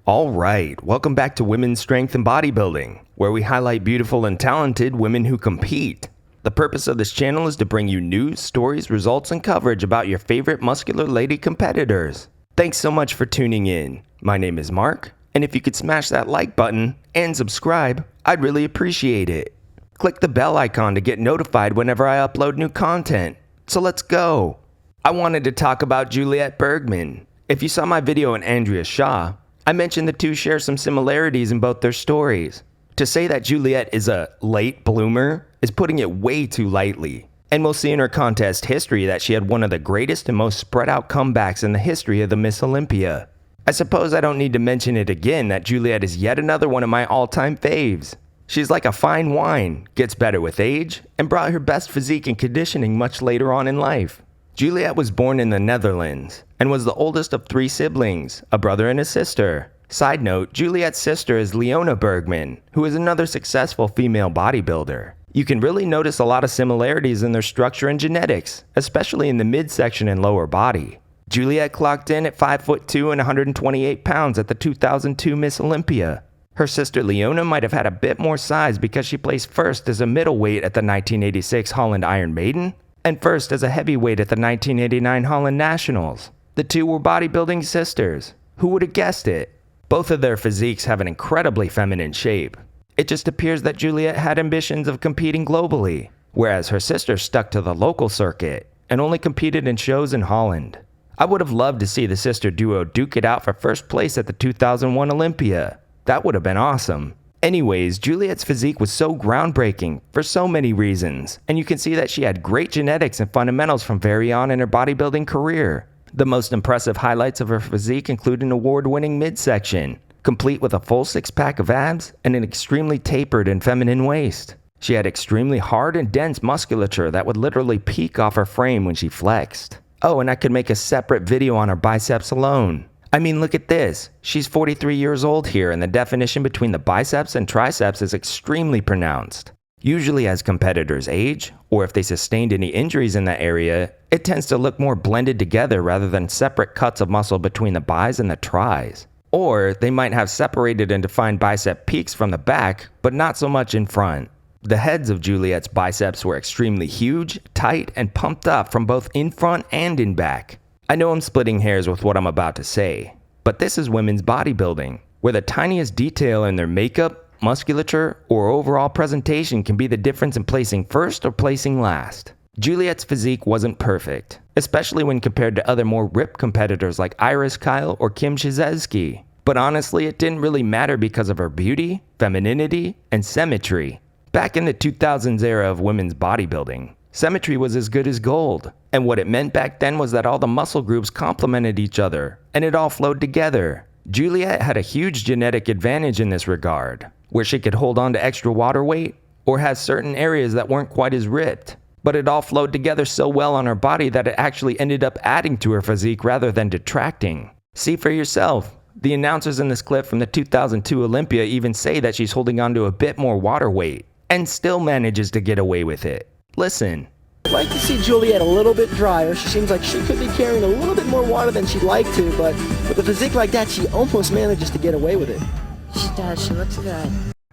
All right, welcome back to Women's Strength and Bodybuilding, where we highlight beautiful and talented women who compete. The purpose of this channel is to bring you news, stories, results, and coverage about your favorite muscular lady competitors. Thanks so much for tuning in. My name is Mark, and if you could smash that like button and subscribe, I'd really appreciate it. Click the bell icon to get notified whenever I upload new content. So let's go. I wanted to talk about Juliette Bergman. If you saw my video on Andrea Shaw, I mentioned the two share some similarities in both their stories. To say that Juliet is a late bloomer is putting it way too lightly. And we'll see in her contest history that she had one of the greatest and most spread out comebacks in the history of the Miss Olympia. I suppose I don't need to mention it again that Juliet is yet another one of my all-time faves. She's like a fine wine, gets better with age, and brought her best physique and conditioning much later on in life. Juliet was born in the Netherlands and was the oldest of three siblings, a brother and a sister. Side note, Juliet's sister is Leona Bergman, who is another successful female bodybuilder. You can really notice a lot of similarities in their structure and genetics, especially in the midsection and lower body. Juliet clocked in at 5'2" and 128 pounds at the 2002 Miss Olympia. Her sister Leona might have had a bit more size because she placed first as a middleweight at the 1986 Holland Iron Maiden, and first as a heavyweight at the 1989 Holland Nationals. The two were bodybuilding sisters. Who would have guessed it? Both of their physiques have an incredibly feminine shape. It just appears that Juliet had ambitions of competing globally, whereas her sister stuck to the local circuit and only competed in shows in Holland. I would have loved to see the sister duo duke it out for first place at the 2001 Olympia. That would have been awesome. Anyways, Juliet's physique was so groundbreaking for so many reasons, and you can see that she had great genetics and fundamentals from very on in her bodybuilding career. The most impressive highlights of her physique include an award-winning midsection, complete with a full six-pack of abs and an extremely tapered and feminine waist. She had extremely hard and dense musculature that would literally peek off her frame when she flexed. Oh, and I could make a separate video on her biceps alone. I mean, look at this. She's 43 years old here, and the definition between the biceps and triceps is extremely pronounced. Usually as competitors age, or if they sustained any injuries in that area, it tends to look more blended together rather than separate cuts of muscle between the bis and the tris. Or they might have separated and defined bicep peaks from the back, but not so much in front. The heads of Juliet's biceps were extremely huge, tight, and pumped up from both in front and in back. I know I'm splitting hairs with what I'm about to say, but this is women's bodybuilding, where the tiniest detail in their makeup, musculature, or overall presentation can be the difference in placing first or placing last. Juliet's physique wasn't perfect, especially when compared to other more ripped competitors like Iris Kyle or Kim Chizevsky. But honestly, it didn't really matter because of her beauty, femininity, and symmetry. Back in the 2000s era of women's bodybuilding, symmetry was as good as gold, and what it meant back then was that all the muscle groups complemented each other, and it all flowed together. Juliet had a huge genetic advantage in this regard, where she could hold on to extra water weight, or have certain areas that weren't quite as ripped, but it all flowed together so well on her body that it actually ended up adding to her physique rather than detracting. See for yourself. The announcers in this clip from the 2002 Olympia even say that she's holding on to a bit more water weight, and still manages to get away with it. Listen. I'd like to see Juliet a little bit drier. She seems like she could be carrying a little bit more water than she'd like to, but with a physique like that, she almost manages to get away with it. She does. She looks good.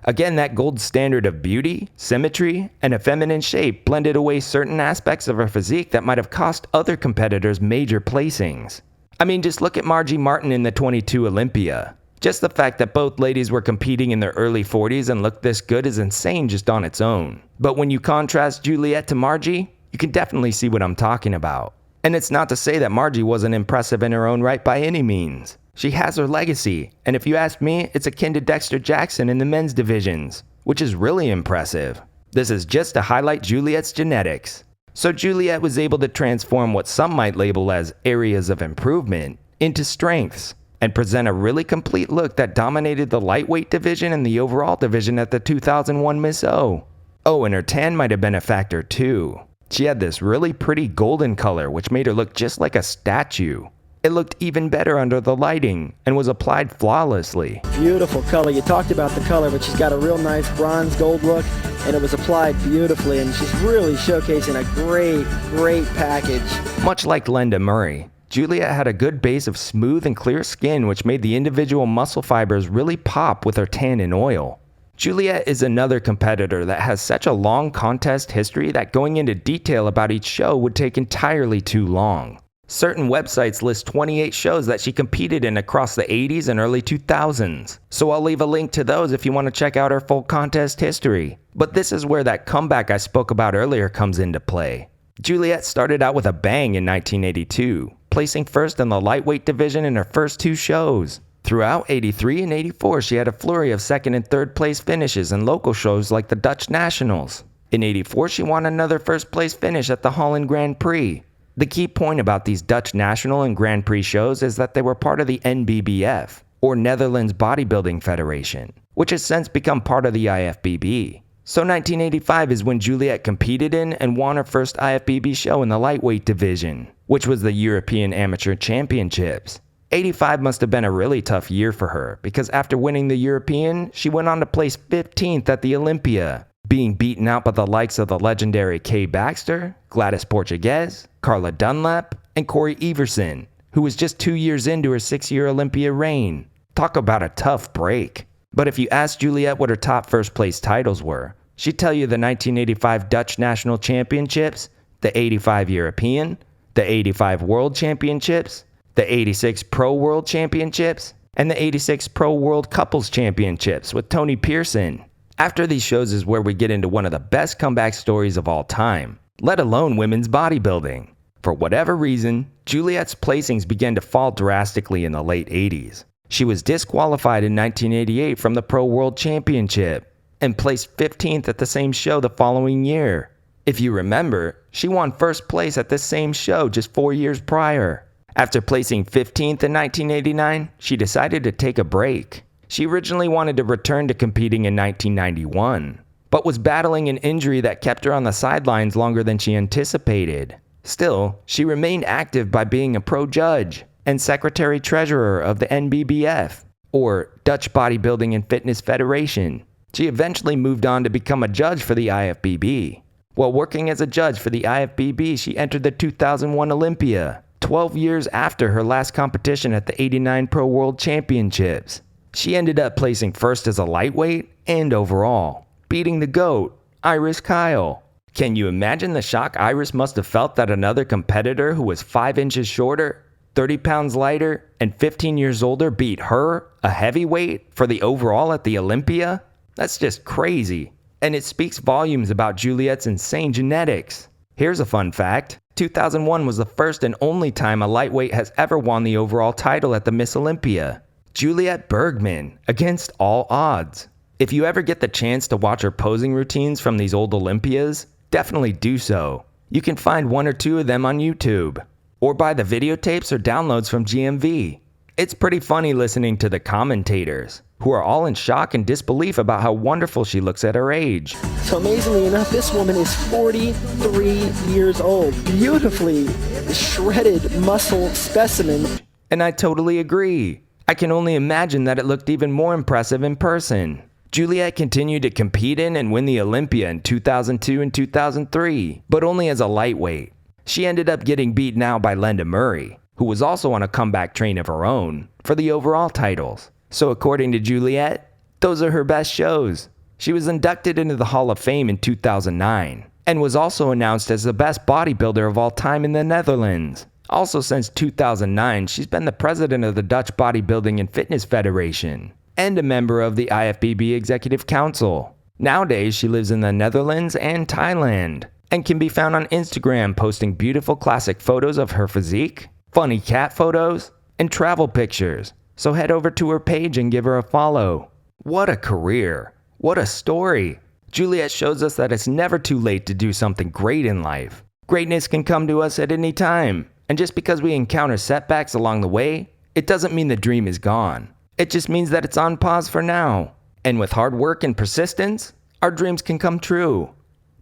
Again, that gold standard of beauty, symmetry, and a feminine shape blended away certain aspects of her physique that might have cost other competitors major placings. I mean, just look at Margie Martin in the 22 Olympia. Just the fact that both ladies were competing in their early 40s and looked this good is insane just on its own. But when you contrast Juliet to Margie, you can definitely see what I'm talking about. And it's not to say that Margie wasn't impressive in her own right by any means. She has her legacy, and if you ask me, it's akin to Dexter Jackson in the men's divisions, which is really impressive. This is just to highlight Juliet's genetics. So Juliet was able to transform what some might label as areas of improvement into strengths, and present a really complete look that dominated the lightweight division and the overall division at the 2001 Miss O. Oh, and her tan might have been a factor too. She had this really pretty golden color which made her look just like a statue. It looked even better under the lighting and was applied flawlessly. Beautiful color. You talked about the color, but she's got a real nice bronze gold look, and it was applied beautifully, and she's really showcasing a great package. Much like Linda Murray, Juliet had a good base of smooth and clear skin, which made the individual muscle fibers really pop with her tan and oil. Juliet is another competitor that has such a long contest history that going into detail about each show would take entirely too long. Certain websites list 28 shows that she competed in across the 80s and early 2000s, so I'll leave a link to those if you want to check out her full contest history. But this is where that comeback I spoke about earlier comes into play. Juliet started out with a bang in 1982, placing first in the lightweight division in her first 2 shows. Throughout 83 and 84, she had a flurry of second and third place finishes in local shows like the Dutch Nationals. In 84, she won another first place finish at the Holland Grand Prix. The key point about these Dutch National and Grand Prix shows is that they were part of the NBBF, or Netherlands Bodybuilding Federation, which has since become part of the IFBB. So 1985 is when Juliet competed in and won her first IFBB show in the lightweight division, which was the European Amateur Championships. 85 must have been a really tough year for her, because after winning the European, she went on to place 15th at the Olympia, being beaten out by the likes of the legendary Kay Baxter, Gladys Portuguez, Carla Dunlap, and Corey Everson, who was just 2 years into her 6-year Olympia reign. Talk about a tough break. But if you ask Juliet what her top first place titles were, she'd tell you the 1985 Dutch National Championships, the 85 European, the 85 World Championships, the 86 Pro World Championships, and the 86 Pro World Couples Championships with Tony Pearson. After these shows is where we get into one of the best comeback stories of all time, let alone women's bodybuilding. For whatever reason, Juliet's placings began to fall drastically in the late 80s. She was disqualified in 1988 from the Pro World Championship and placed 15th at the same show the following year. If you remember, she won first place at this same show just 4 years prior. After placing 15th in 1989, she decided to take a break. She originally wanted to return to competing in 1991, but was battling an injury that kept her on the sidelines longer than she anticipated. Still, she remained active by being a pro judge and secretary-treasurer of the NBBF, or Dutch Bodybuilding and Fitness Federation. She eventually moved on to become a judge for the IFBB. While working as a judge for the IFBB, she entered the 2001 Olympia, 12 years after her last competition at the 89 Pro World Championships. She ended up placing first as a lightweight and overall, beating the GOAT, Iris Kyle. Can you imagine the shock Iris must have felt that another competitor who was 5 inches shorter, 30 pounds lighter, and 15 years older beat her, a heavyweight, for the overall at the Olympia? That's just crazy. And it speaks volumes about Juliet's insane genetics. Here's a fun fact. 2001 was the first and only time a lightweight has ever won the overall title at the Miss Olympia. Juliette Bergman, against all odds. If you ever get the chance to watch her posing routines from these old Olympias, definitely do so. You can find 1 or 2 of them on YouTube, or buy the videotapes or downloads from GMV. It's pretty funny listening to the commentators, who are all in shock and disbelief about how wonderful she looks at her age. So amazingly enough, this woman is 43 years old. Beautifully shredded muscle specimen. And I totally agree. I can only imagine that it looked even more impressive in person. Juliet continued to compete in and win the Olympia in 2002 and 2003, but only as a lightweight. She ended up getting beaten out by Linda Murray, who was also on a comeback train of her own, for the overall titles. So according to Juliet, those are her best shows. She was inducted into the Hall of Fame in 2009, and was also announced as the best bodybuilder of all time in the Netherlands. Also, since 2009, she's been the president of the Dutch Bodybuilding and Fitness Federation, and a member of the IFBB Executive Council. Nowadays, she lives in the Netherlands and Thailand, and can be found on Instagram posting beautiful classic photos of her physique, funny cat photos, and travel pictures. So head over to her page and give her a follow. What a career. What a story. Juliet shows us that it's never too late to do something great in life. Greatness can come to us at any time. And just because we encounter setbacks along the way, it doesn't mean the dream is gone. It just means that it's on pause for now. And with hard work and persistence, our dreams can come true.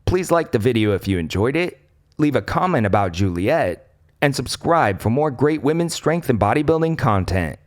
Please like the video if you enjoyed it, leave a comment about Juliet, and subscribe for more great women's strength and bodybuilding content.